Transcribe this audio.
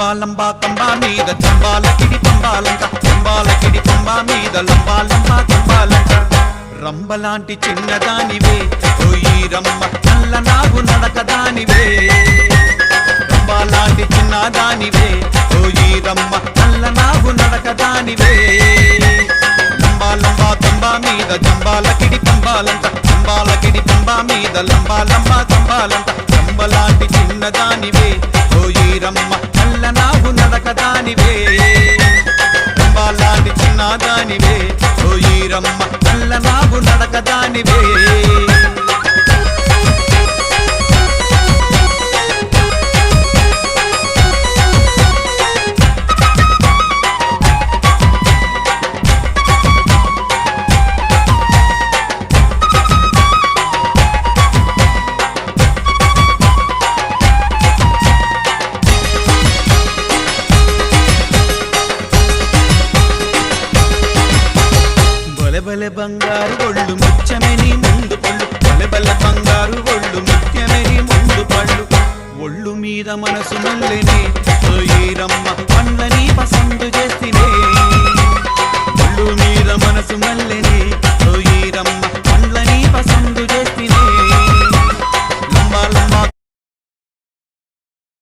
లంబా లంబా కంబా మీద జంబాలకిడి పంబాలంక జంబాలకిడి పంబా మీద లంబా లంబా కంబాలంక రంబలాంటి చిన్నదానివే ఓయి రమ్మ నల్ల నాగు నడకదానివే రంబలాంటి చిన్నదానివే ఓయి రమ్మ నల్ల నాగు నడకదానివే లంబా లంబా కంబా మీద జంబాలకిడి పంబాలంక జంబాలకిడి పంబా మీద లంబా లంబా కంబాలంక రంబలాంటి చిన్నదానివే ఓయి రమ్మ నల్ల నాగు నడకదానివే రంబలాంటి చిన్నదానివే ఓయి రమ్మ నల్ల నాగు నడకదానివే బలె బంగారు ఒళ్ళు ముత్యమని ముందు పళ్ళు బలె బంగారు ఒళ్ళు ముత్యమని ముందు పళ్ళు ఒళ్ళు మీద మనసు మల్లెనే ఓయి రమ్మ పండ్లని పసందు చేసినే